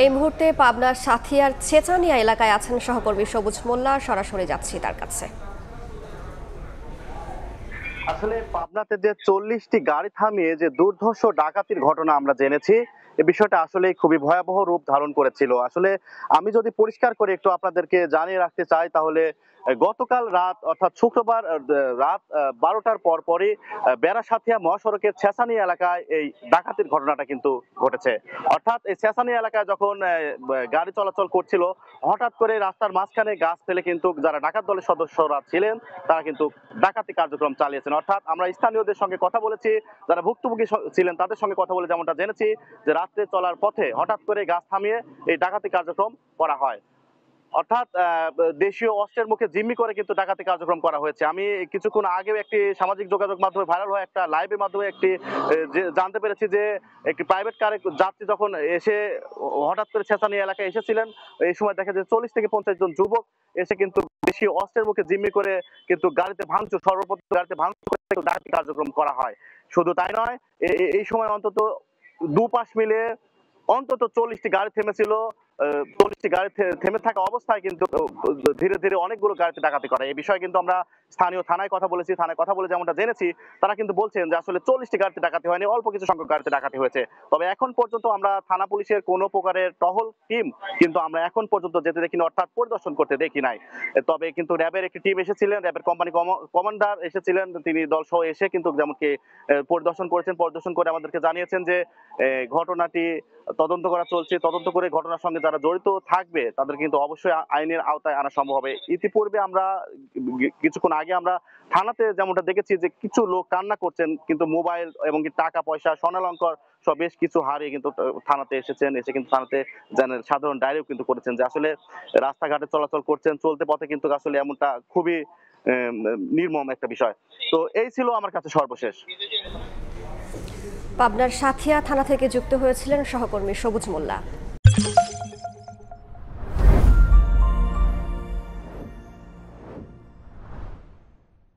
এই মুহূর্তে পাবনার সাথিয়ার ছেচানিয়া এলাকায় আছেন সহকর্মী সবুজ মোল্লা, সরাসরি যাচ্ছি তার কাছে। আসলে পাবনাতে যে 40টি গাড়ি থামিয়ে যে দুর্ধর্ষ ডাকাতির ঘটনা আমরা জেনেছি, এই বিষয়টা আসলে খুবই ভয়াবহ রূপ ধারণ করেছিল। আসলে আমি যদি পরিষ্কার করে একটু আপনাদেরকে জানিয়ে রাখতে চাই, তাহলে গতকাল রাত অর্থাৎ শুক্রবার রাত 12টার পরই বেড়াসাথিয়া মহাসড়কের ছেসানি এলাকায় এই ডাকাতির ঘটনাটা কিন্তু ঘটেছে। অর্থাৎ এই ছেসানি এলাকায় যখন গাড়ি চলাচল করছিল, হঠাৎ করে রাস্তার মাঝখানে গাছ ফেলে কিন্তু যারা ডাকাত দলের সদস্যরা ছিলেন তারা কিন্তু ডাকাতি কার্যক্রম চালিয়েছেন। অর্থাৎ আমরা স্থানীয়দের সঙ্গে কথা বলেছি, যারা ভুক্তভোগী ছিলেন তাদের সঙ্গে কথা বলে যেমনটা জেনেছি যে রাত্রে চলার পথে হঠাৎ করে গাছ থামিয়ে এই ডাকাতি কার্যক্রম করা হয়। অর্থাৎ দেশীয় অস্ত্রের মুখে জিম্মি করে কিন্তু ডাকাতি কার্যক্রম করা হয়েছে। আমি কিছুক্ষণ আগেও একটি সামাজিক যোগাযোগ মাধ্যমে ভাইরাল হওয়া একটা লাইভের মাধ্যমে একটি জানতে পেরেছি যে একটি প্রাইভেট কারে যাত্রী যখন এসে হঠাৎ করে ছেসানি এলাকায় এসেছিলেন, এই সময় দেখা যায় 40 থেকে 50 জন যুবক এসে কিন্তু দেশীয় অস্ত্রের মুখে জিম্মি করে কিন্তু গাড়িতে ভাঙচুর, সর্বপ্রথম গাড়িতে ভাঙচুর করে ডাকাতি কার্যক্রম করা হয়। শুধু তাই নয়, এই সময় অন্তত দুপাশ মিলে অন্তত 40টি গাড়ি থেমেছিল। 40টি গাড়ি থেমে থাকা অবস্থায় কিন্তু ধীরে ধীরে অনেকগুলো গাড়িতে ডাকাতি করে। এই বিষয়ে কিন্তু আমরা স্থানীয় থানায় কথা বলেছি। থানায় কথা বলে যেমনটা জেনেছি, তারা কিন্তু বলছেন যে আসলে 40টি গাড়িতে ডাকাতি হয়নি, অল্প কিছু সংখ্যক গাড়িতে ডাকাতি হয়েছে। তবে এখন পর্যন্ত আমরা থানা পুলিশের কোনো প্রকারের টহল টিম কিন্তু আমরা এখন পর্যন্ত যেতে দেখিনি, অর্থাৎ পরিদর্শন করতে দেখি নাই। তবে কিন্তু র্যাবের একটি টিম এসেছিলেন, র্যাবের কোম্পানি কমান্ডার এসেছিলেন, তিনি দল সহ এসে কিন্তু যেমনকি পরিদর্শন করেছেন। পরিদর্শন করে আমাদেরকে জানিয়েছেন যে ঘটনাটি তদন্ত করা চলছে, তদন্ত করে ঘটনার সঙ্গে যারা জড়িত থাকবে তাদের কিন্তু অবশ্যই আইনের আওতায় আনা সম্ভব হবে। ইতিপূর্বে আমরা কিছুক্ষণ আগে আমরা থানাতে যেমনটা দেখেছি যে কিছু লোক কান্না করছেন, কিন্তু মোবাইল এবং টাকা পয়সা স্বর্ণালঙ্কার সব বেশ কিছু হারিয়ে কিন্তু থানাতে এসেছেন, এসে কিন্তু থানাতে সাধারণ ডায়েরিও কিন্তু করেছেন যে আসলে রাস্তাঘাটে চলাচল করছেন, চলতে পথে কিন্তু আসলে এমনটা খুবই নির্মম একটা বিষয়। তো এই ছিল আমার কাছে সর্বশেষ। পাবনার সাথিয়া থানা থেকে যুক্ত হয়েছিলেন সহকর্মী সবুজ মোল্লা।